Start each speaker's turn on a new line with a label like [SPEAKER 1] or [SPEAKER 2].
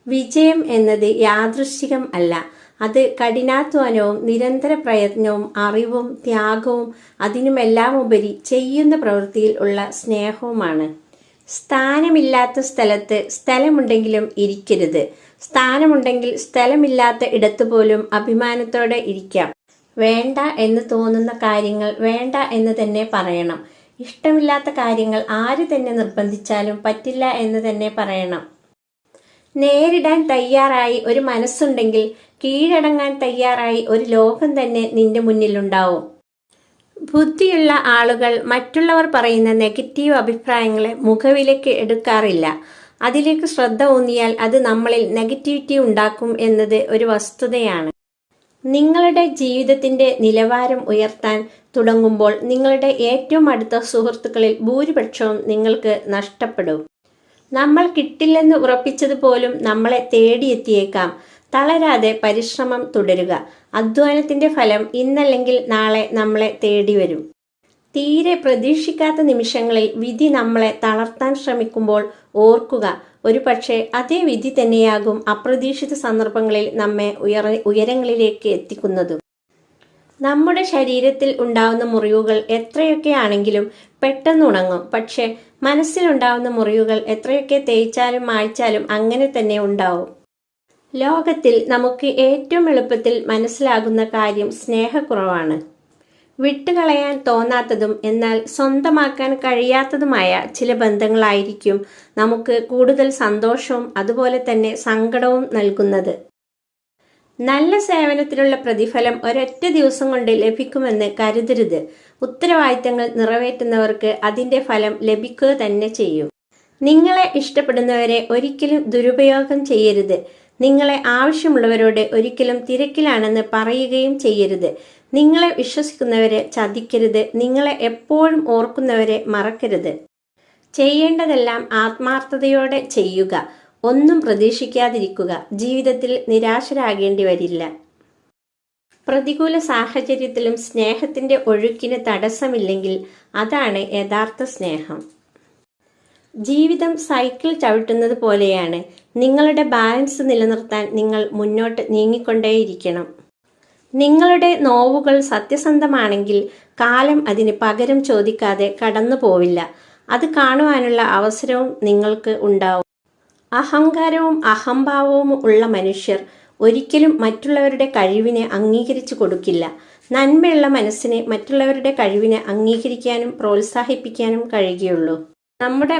[SPEAKER 1] വിജയം എന്നത് യാദൃശ്ചികം അല്ല. അത് കഠിനാധ്വാനവും നിരന്തര പ്രയത്നവും അറിവും ത്യാഗവും അതിനുമെല്ലാം ഉപരി ചെയ്യുന്ന പ്രവൃത്തിയിൽ ഉള്ള സ്നേഹവുമാണ്. സ്ഥാനമില്ലാത്ത സ്ഥലത്ത് സ്ഥലമുണ്ടെങ്കിലും ഇരിക്കരുത്. സ്ഥാനമുണ്ടെങ്കിൽ സ്ഥലമില്ലാത്ത ഇടത്തുപോലും അഭിമാനത്തോടെ ഇരിക്കാം. വേണ്ട എന്ന് തോന്നുന്ന കാര്യങ്ങൾ വേണ്ട എന്ന് തന്നെ പറയണം. ഇഷ്ടമില്ലാത്ത കാര്യങ്ങൾ ആര് തന്നെ നിർബന്ധിച്ചാലും പറ്റില്ല എന്ന് തന്നെ പറയണം. നേരിടാൻ തയ്യാറായി ഒരു മനസ്സുണ്ടെങ്കിൽ കീഴടങ്ങാൻ തയ്യാറായി ഒരു ലോകം തന്നെ നിന്റെ മുന്നിലുണ്ടാവും. ബുദ്ധിയുള്ള ആളുകൾ മറ്റുള്ളവർ പറയുന്ന നെഗറ്റീവ് അഭിപ്രായങ്ങളെ മുഖവിലേക്ക് എടുക്കാറില്ല. അതിലേക്ക് ശ്രദ്ധ ഊന്നിയാൽ അത് നമ്മളിൽ നെഗറ്റിവിറ്റി ഉണ്ടാക്കും എന്നത് ഒരു വസ്തുതയാണ്. നിങ്ങളുടെ ജീവിതത്തിന്റെ നിലവാരം ഉയർത്താൻ തുടങ്ങുമ്പോൾ നിങ്ങളുടെ ഏറ്റവും അടുത്ത സുഹൃത്തുക്കളിൽ ഭൂരിപക്ഷവും നിങ്ങൾക്ക് നഷ്ടപ്പെടും. നമ്മൾ കിട്ടില്ലെന്ന് ഉറപ്പിച്ചത് പോലും നമ്മളെ തേടിയെത്തിയേക്കാം. തളരാതെ പരിശ്രമം തുടരുക. അധ്വാനത്തിന്റെ ഫലം ഇന്നല്ലെങ്കിൽ നാളെ നമ്മളെ തേടി വരും. തീരെ പ്രതീക്ഷിക്കാത്ത നിമിഷങ്ങളിൽ വിധി നമ്മളെ തളർത്താൻ ശ്രമിക്കുമ്പോൾ ഓർക്കുക, ഒരു പക്ഷേ അതേ വിധി തന്നെയാകും അപ്രതീക്ഷിത സന്ദർഭങ്ങളിൽ നമ്മെ ഉയരങ്ങളിലേക്ക് എത്തിക്കുന്നതും. നമ്മുടെ ശരീരത്തിൽ ഉണ്ടാവുന്ന മുറിവുകൾ എത്രയൊക്കെ ആണെങ്കിലും പെട്ടെന്ന് ഉണങ്ങും. പക്ഷെ മനസ്സിലുണ്ടാവുന്ന മുറിവുകൾ എത്രയൊക്കെ തേച്ചാലും മായ്ച്ചാലും അങ്ങനെ തന്നെ ഉണ്ടാവും. ലോകത്തിൽ നമുക്ക് ഏറ്റവും എളുപ്പത്തിൽ മനസ്സിലാകുന്ന കാര്യം സ്നേഹക്കുറവാണ്. വിട്ടുകളയാൻ തോന്നാത്തതും എന്നാൽ സ്വന്തമാക്കാൻ കഴിയാത്തതുമായ ചില ബന്ധങ്ങളായിരിക്കും നമുക്ക് കൂടുതൽ സന്തോഷവും അതുപോലെ തന്നെ സങ്കടവും നൽകുന്നത്. നല്ല സേവനത്തിനുള്ള പ്രതിഫലം ഒരൊറ്റ ദിവസം കൊണ്ട് ലഭിക്കുമെന്ന് കരുതരുത്. ഉത്തരവാദിത്തങ്ങൾ നിറവേറ്റുന്നവർക്ക് അതിന്റെ ഫലം ലഭിക്കുക തന്നെ ചെയ്യും. നിങ്ങളെ ഇഷ്ടപ്പെടുന്നവരെ ഒരിക്കലും ദുരുപയോഗം ചെയ്യരുത്. നിങ്ങളെ ആവശ്യമുള്ളവരോട് ഒരിക്കലും തിരക്കിലാണെന്ന് പറയുകയും ചെയ്യരുത്. നിങ്ങളെ വിശ്വസിക്കുന്നവരെ ചതിക്കരുത്. നിങ്ങളെ എപ്പോഴും ഓർക്കുന്നവരെ മറക്കരുത്. ചെയ്യേണ്ടതെല്ലാം ആത്മാർത്ഥതയോടെ ചെയ്യുക. ഒന്നും പ്രതീക്ഷിക്കാതിരിക്കുക. ജീവിതത്തിൽ നിരാശരാകേണ്ടി വരില്ല. പ്രതികൂല സാഹചര്യത്തിലും സ്നേഹത്തിന്റെ ഒഴുക്കിന് തടസ്സമില്ലെങ്കിൽ അതാണ് യഥാർത്ഥ സ്നേഹം. ജീവിതം സൈക്കിൾ ചവിട്ടുന്നത് പോലെയാണ്. നിങ്ങളുടെ ബാലൻസ് നിലനിർത്താൻ നിങ്ങൾ മുന്നോട്ട് നീങ്ങിക്കൊണ്ടേയിരിക്കണം. നിങ്ങളുടെ നോവുകൾ സത്യസന്ധമാണെങ്കിൽ കാലം അതിന് പകരം ചോദിക്കാതെ കടന്നു പോവില്ല. അത് കാണുവാനുള്ള അവസരവും നിങ്ങൾക്ക് ഉണ്ടാവും. അഹങ്കാരവും അഹംഭാവവും ഉള്ള മനുഷ്യർ ഒരിക്കലും മറ്റുള്ളവരുടെ കഴിവിനെ അംഗീകരിച്ചു കൊടുക്കില്ല. നന്മയുള്ള മനസ്സിനെ മറ്റുള്ളവരുടെ കഴിവിനെ അംഗീകരിക്കാനും പ്രോത്സാഹിപ്പിക്കാനും കഴിയുകയുള്ളൂ. നമ്മുടെ